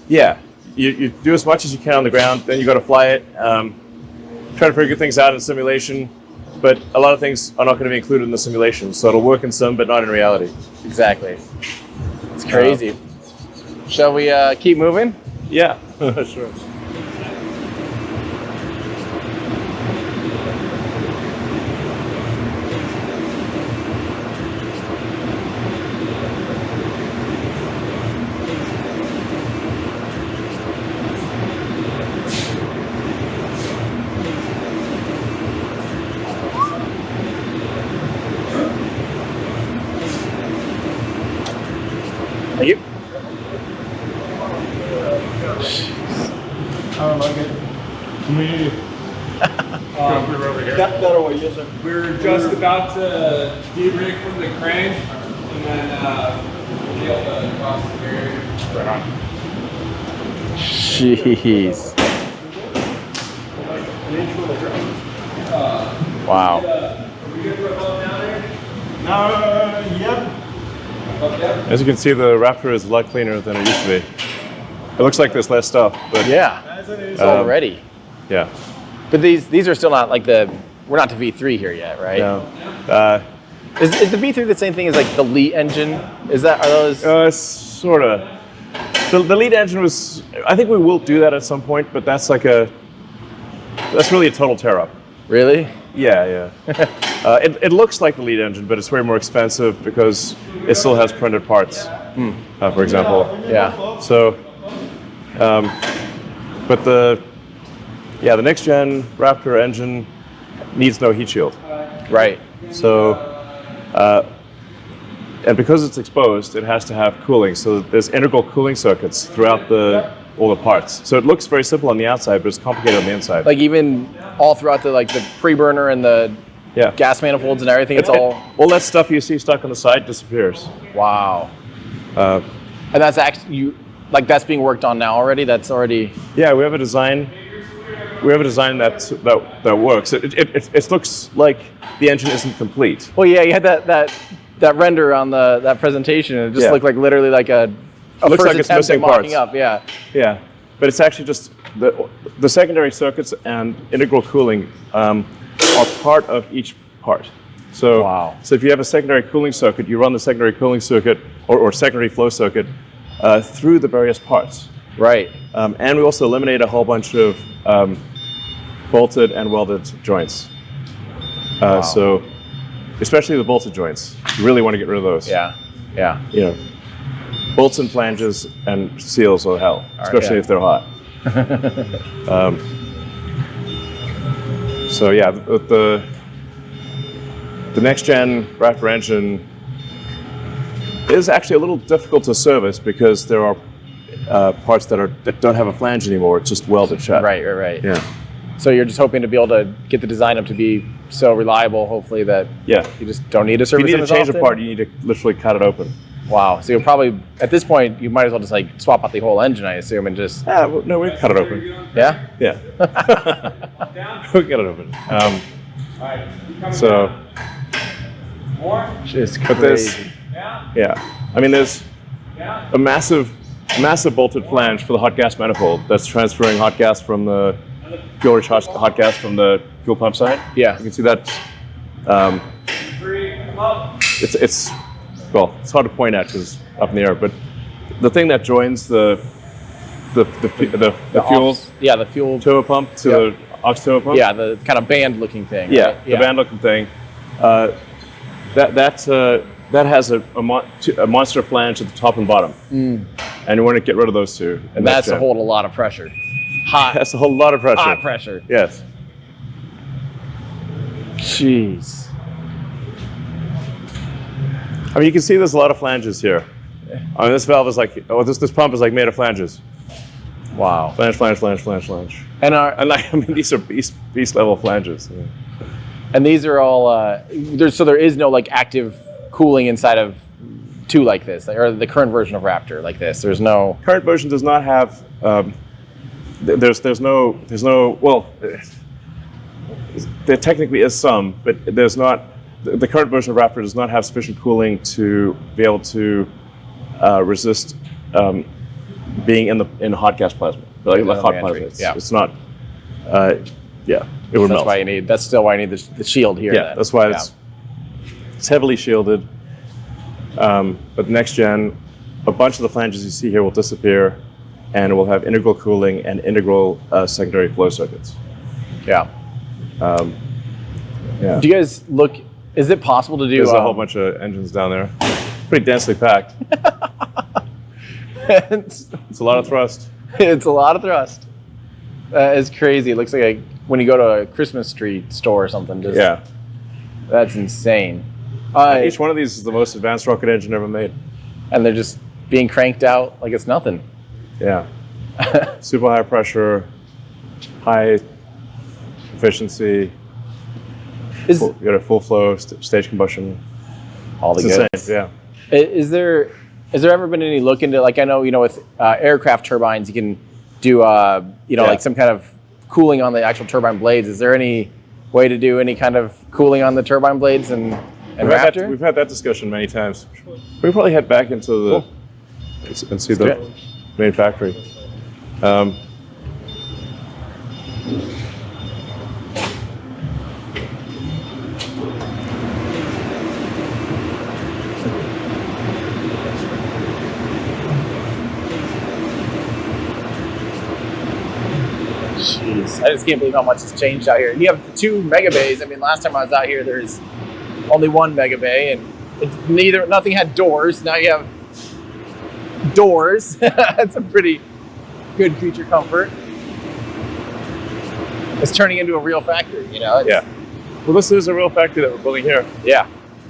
Yeah, you do as much as you can on the ground, then you got to fly it, try to figure things out in simulation, but a lot of things are not going to be included in the simulation, so it'll work in some, but not in reality. Exactly. It's crazy. Shall we keep moving? Yeah, sure. Thank you. I don't like it. We We're over here. that'll work, yes, sir. We're just about to de-rig from the crane, and then we'll be able to cross the barrier. Right on. Jeez. Wow. Are we good for a boat down there? Yep. As you can see, the Raptor is a lot cleaner than it used to be. It looks like there's less stuff, but Yeah. It's already. yeah. But these are still not like we're not to V3 here yet, right? No. Is the V3 the same thing as like the LEAT engine? Are those? Sort of. The lead engine was, I think we will do that at some point, but that's really a total tear up. Really? Yeah. It looks like the lead engine, but it's way more expensive because it still has printed parts, for example. Yeah. So, but the next gen Raptor engine needs no heat shield. Right. So, and because it's exposed, it has to have cooling. So there's integral cooling circuits throughout all the parts. So it looks very simple on the outside, but it's complicated on the inside. Like even all throughout the pre-burner and the gas manifolds and everything, it's all that stuff you see stuck on the side disappears. wow. And that's actually that's being worked on now already. That's already Yeah, we have a design. That works. It looks like the engine isn't complete. Well, yeah, you had that render on that presentation. It just looked like literally like a looks first like it's attempt missing at mocking parts. up. Yeah. Yeah, but it's actually just the secondary circuits and integral cooling are part of each part. So, Wow. So if you have a secondary cooling circuit, you run the secondary cooling circuit or secondary flow circuit through the various parts. Right. And we also eliminate a whole bunch of bolted and welded joints. So, especially the bolted joints, you really want to get rid of those. Yeah. Yeah. You know, bolts and flanges and seals are hell, especially if they're hot. So yeah, the next gen Raptor engine is actually a little difficult to service because there are parts that don't have a flange anymore. It's just welded shut. Right. Yeah. So you're just hoping to be able to get the design up to be so reliable, hopefully, that you just don't need to If service you it need as to change a often? part, you need to literally cut it open. Wow. So you'll probably, at this point, you might as well just like swap out the whole engine, I assume, and just... No, we cut it open. Yeah? Yeah. We cut it open. So, Just but there's, crazy. I mean, there's a massive bolted flange for the hot gas manifold that's transferring hot gas from the fuel-rich hot gas from the fuel pump side. Yeah. You can see that. It's hard to point at because it's up in the air, but the thing that joins the fuel The fuel... turbo pump to the aux turbo pump. Yeah, the kind of band-looking thing. Yeah, right? the band-looking thing. That has a monster flange at the top and bottom, and you want to get rid of those two. And that's to hold a lot of pressure. That's a whole lot of pressure. Hot pressure. Yes. Jeez. I mean, you can see there's a lot of flanges here. I mean, this valve is like, this pump is like made of flanges. Wow. Flange. And I mean, these are beast level flanges. Yeah. And these are all there is no like active cooling inside of two like this, or the current version of Raptor like this. There's no Current version does not have. There's no. Well, there technically is some, but there's not. The current version of Raptor does not have sufficient cooling to be able to resist being in hot gas plasma, like hot plasma. It's not. Yeah, it would That's melt. why you need. That's still why you need the shield here. Yeah, then. that's why it's heavily shielded. But next gen, a bunch of the flanges you see here will disappear, and we'll have integral cooling and integral secondary flow circuits. Yeah. Yeah. Do you guys look? Is it possible to do? There's a whole bunch of engines down there. Pretty densely packed. It's a lot of thrust. It's a lot of thrust. It's crazy. It looks like when you go to a Christmas tree store or something. Just, Yeah. That's insane. Each one of these is the most advanced rocket engine ever made. And they're just being cranked out like it's nothing. Yeah. Super high pressure, high efficiency. You got a full flow stage combustion. All the It's good. insane. Yeah. Is there ever been any look into, like, I know, with aircraft turbines, you can do, like some kind of cooling on the actual turbine blades. Is there any way to do any kind of cooling on the turbine blades and Raptor? We've had that discussion many times. We probably head back into the and see the main factory. Jeez, I just can't believe how much has changed out here. You have 2 mega bays. I mean, last time I was out here, there's only 1 mega bay, and nothing had doors. Now you have doors. That's a pretty good creature comfort. It's turning into a real factory, Yeah. Well, this is a real factory that we're building here. Yeah.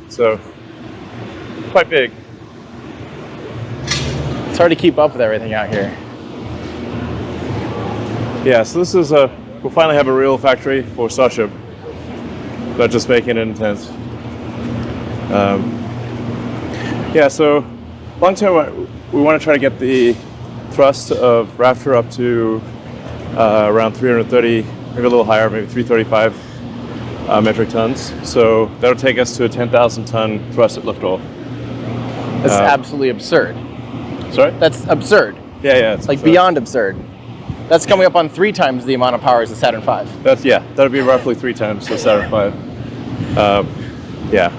So, quite big. It's hard to keep up with everything out here. Yeah, so this is we'll finally have a real factory for Starship. Not just making it intense. Yeah, so long term, we want to try to get the thrust of Raptor up to around 330, maybe a little higher, maybe 335 metric tons. So that'll take us to a 10,000 ton thrust at liftoff. That's absolutely absurd. Sorry? That's absurd. Yeah, it's Like absurd. beyond absurd. That's coming up on 3 times the amount of power as the Saturn V. That'll be roughly 3 times the Saturn V. Yeah.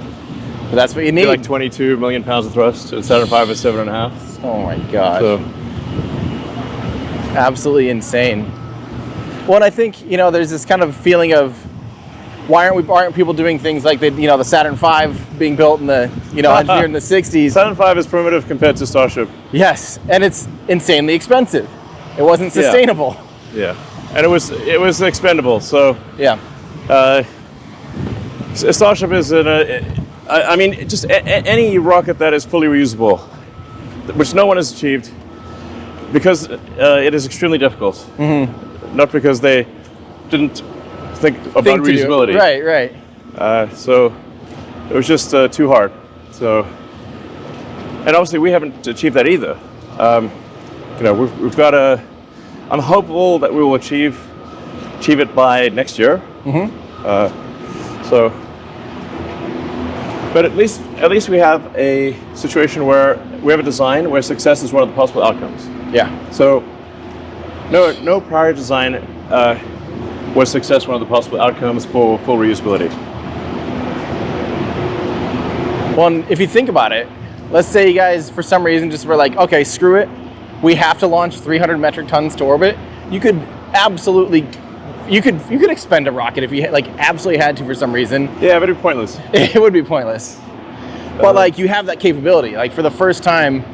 But that's what you Be need. like 22 million pounds of thrust. Saturn V is 7.5. Oh my gosh. So Absolutely insane. Well, and I think, there's this kind of feeling of why aren't people doing things like the Saturn V being built in the, engineered in the 60s. Saturn V is primitive compared to Starship. Yes, and it's insanely expensive. It wasn't sustainable. Yeah, and it was expendable. So Yeah. Starship is just any rocket that is fully reusable, which no one has achieved, because it is extremely difficult. Mm-hmm. Not because they didn't think about reusability. Right. So it was just too hard. So, and obviously we haven't achieved that either. We've got a. I'm hopeful that we will achieve it by next year. Mm-hmm. But at least we have a situation where we have a design where success is one of the possible outcomes. Yeah. So no prior design was success one of the possible outcomes for full reusability. Well, and if you think about it, let's say you guys, for some reason, just were like, okay, screw it. We have to launch 300 metric tons to orbit. You could expend a rocket if you absolutely had to for some reason. Yeah, but it'd be pointless. It would be pointless. But you have that capability. Like for the first time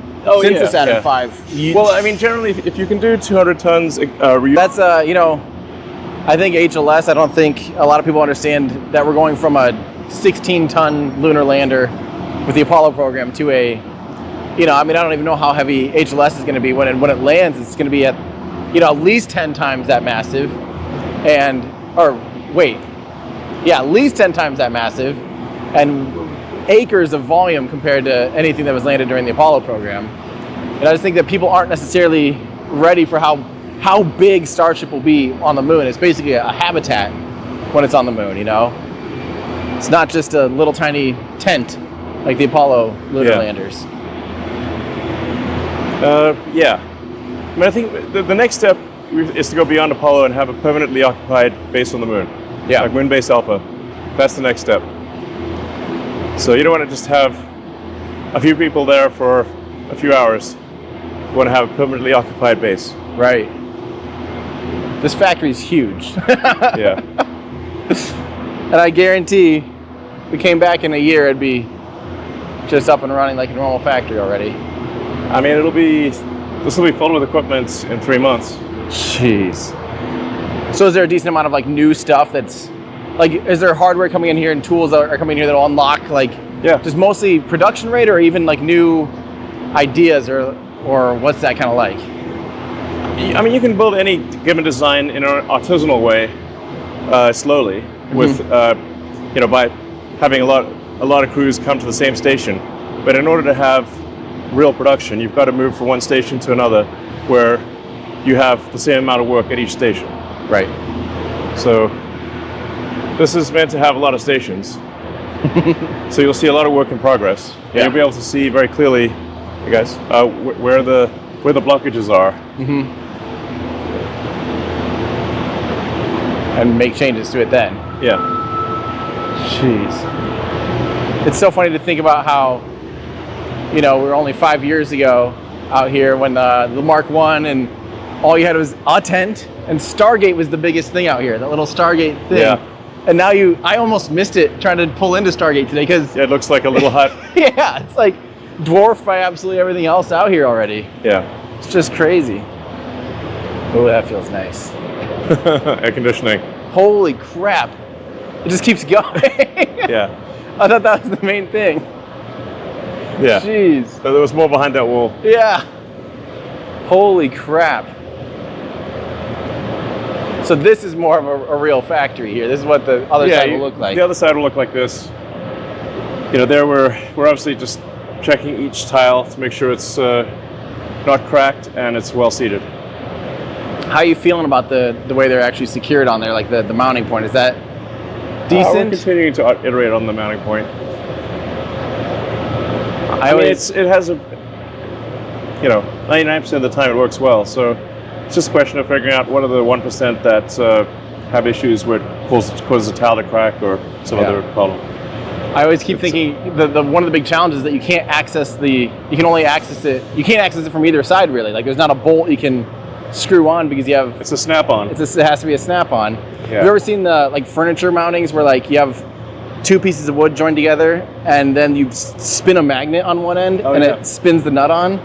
since the Saturn V. Well, I mean, generally, if you can do 200 tons, that's I think HLS. I don't think a lot of people understand that we're going from a 16-ton lunar lander with the Apollo program to a, I don't even know how heavy HLS is going to be when it lands. It's going to be at, at least 10 times that massive, at least 10 times that massive, and acres of volume compared to anything that was landed during the Apollo program. And I just think that people aren't necessarily ready for how big Starship will be on the moon. It's basically a habitat when it's on the moon, It's not just a little tiny tent like the Apollo lunar landers. I mean, I think the next step is to go beyond Apollo and have a permanently occupied base on the moon. Yeah. Like Moon Base Alpha. That's the next step. So you don't want to just have a few people there for a few hours. You want to have a permanently occupied base. Right. This factory is huge. Yeah. And I guarantee if we came back in a year, it'd be just up and running like a normal factory already. I mean, this will be filled with equipment in 3 months. Jeez. So is there a decent amount of like new stuff that's like, is there hardware coming in here and tools that are coming in here that'll unlock like just mostly production rate or even like new ideas or what's that kind of like? I mean, you can build any given design in an artisanal way, slowly, with by having a lot of crews come to the same station. But in order to have real production, you've got to move from one station to another, where you have the same amount of work at each station. Right. So this is meant to have a lot of stations. So you'll see a lot of work in progress. Yeah. And you'll be able to see very clearly, you guys, where the blockages are. And make changes to it then. Yeah. Jeez. It's so funny to think about how, we were only 5 years ago out here when the Mark I and all you had was a tent and Stargate was the biggest thing out here, that little Stargate thing. Yeah. And now I almost missed it trying to pull into Stargate today because It looks like a little hut. yeah, it's like dwarfed by absolutely everything else out here already. Yeah. It's just crazy. Oh, that feels nice. Air conditioning. Holy crap. It just keeps going. Yeah. I thought that was the main thing. Yeah. Jeez. So there was more behind that wall. Yeah. Holy crap. So this is more of a real factory here. This is what the other side will look like. The other side will look like this. There we're obviously just checking each tile to make sure it's not cracked and it's well seated. How are you feeling about the way they're actually secured on there, like the mounting point? Is that We're decent? continuing to iterate on the mounting point. I mean, always, it has a 99% of the time it works well. So it's just a question of figuring out what are the 1% that have issues where it causes a tile to crack or some other problem. I always keep thinking the one of the big challenges is that you can't access you can't access it from either side really. Like there's not a bolt you can screw on because you have It's a snap-on. it has to be a snap-on. Yeah. Have you ever seen the like furniture mountings where like you have two pieces of wood joined together and then you spin a magnet on one end it spins the nut on?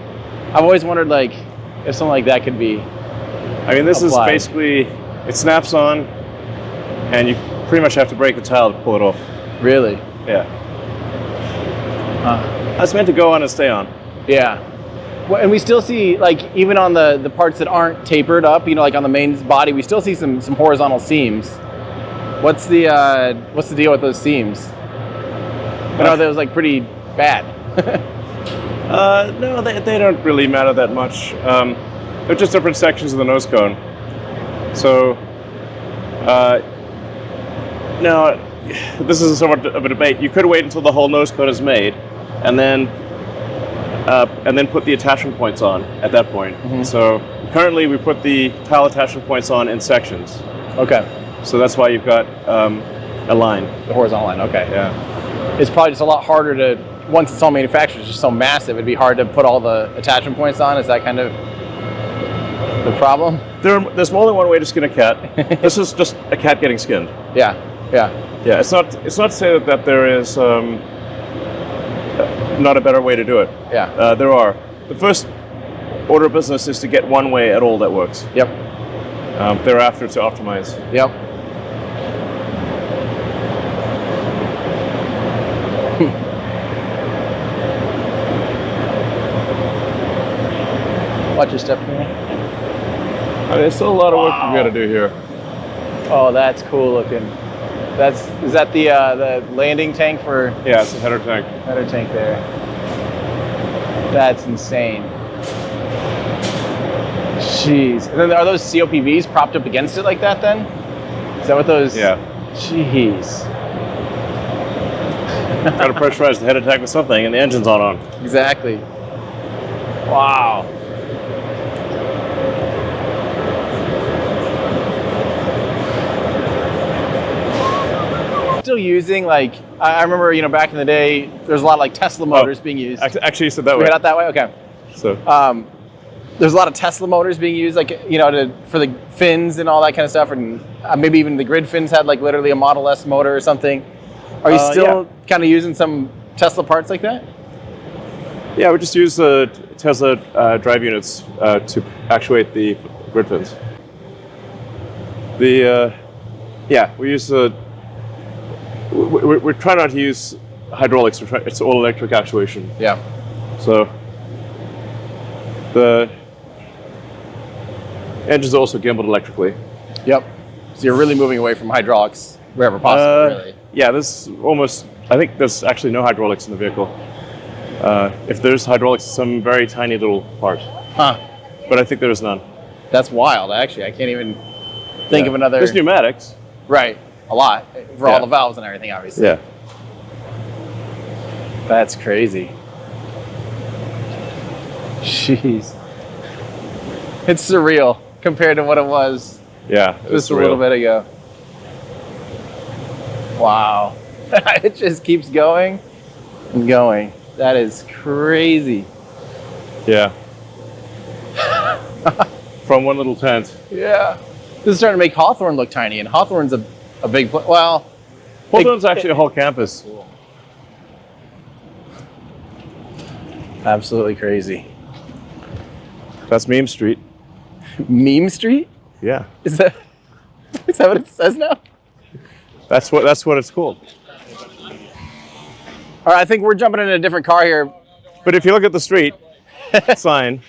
I've always wondered like if something like that could be I mean, this applied. is basically, it snaps on and you pretty much have to break the tile to pull it off. really. Yeah. That's meant to go on and stay on. Yeah. Well, and we still see, like, even on the parts that aren't tapered up, like on the main body, we still see some horizontal seams. What's the deal with those seams? I know that was like pretty bad. No, they don't really matter that much. They're just different sections of the nose cone. So, no, this is somewhat of a debate. You could wait until the whole nose cone is made, and then put the attachment points on at that point. So currently we put the tile attachment points on in sections. Okay. So that's why you've got a line. The horizontal line, okay. Yeah. It's probably just a lot harder to, once it's all manufactured, it's just so massive, it'd be hard to put all the attachment points on. Is that kind of the problem? There's more than one way to skin a cat. This is just a cat getting skinned. Yeah. Yeah, it's not to say that there is not a better way to do it. Yeah. There are. The first order of business is to get one way at all that works. Yep. Thereafter to optimize. Yep. Watch your step here. There's still a lot of work we've got to do here. Oh, that's cool looking. Is that the landing tank for? Yeah, it's a header tank. Header tank there. That's insane. Jeez. And then are those COPVs propped up against it like that then? Is that what those? Yeah. Jeez. Got to pressurize the header tank with something, and the engine's on. Exactly. Wow. still using like I remember, you know, back in the day, there's a lot of like Tesla motors being used. Actually, you said that We way. head out that way. Okay. So There's a lot of Tesla motors being used, like, you know, for the fins and all that kind of stuff, and maybe even the grid fins had like literally a Model S motor or something. Are you still kind of using some Tesla parts like that? yeah, we just use the Tesla drive units to actuate the grid fins. Yeah, we use we're trying not to use hydraulics. It's all electric actuation. Yeah. So the engine's also gimbaled electrically. Yep. So you're really moving away from hydraulics wherever possible, really. Yeah, I think there's actually no hydraulics in the vehicle. If there's hydraulics, it's some very tiny little part. Huh. But I think there's none. That's wild, actually. I can't even think of another. There's pneumatics. Right. A lot. For all the valves and everything, obviously. Yeah. That's crazy. Jeez. It's surreal compared to what it was Yeah. just a little bit ago. Wow. It just keeps going and going. That is crazy. Yeah. From one little tent. Yeah. This is starting to make Hawthorne look tiny, and Hawthorne's a big place. Well, Hawthorne's actually a whole campus. absolutely crazy. That's Meme Street. Meme Street? Yeah. Is that what it says now? That's what it's called. All right, I think we're jumping in a different car here. But if you look at the street sign,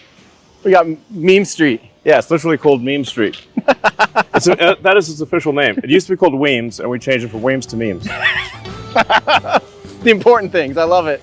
We got Meme Street. yeah, it's literally called Meme Street. That is its official name. It used to be called Weems, and we changed it from Weems to Memes. The important things. I love it.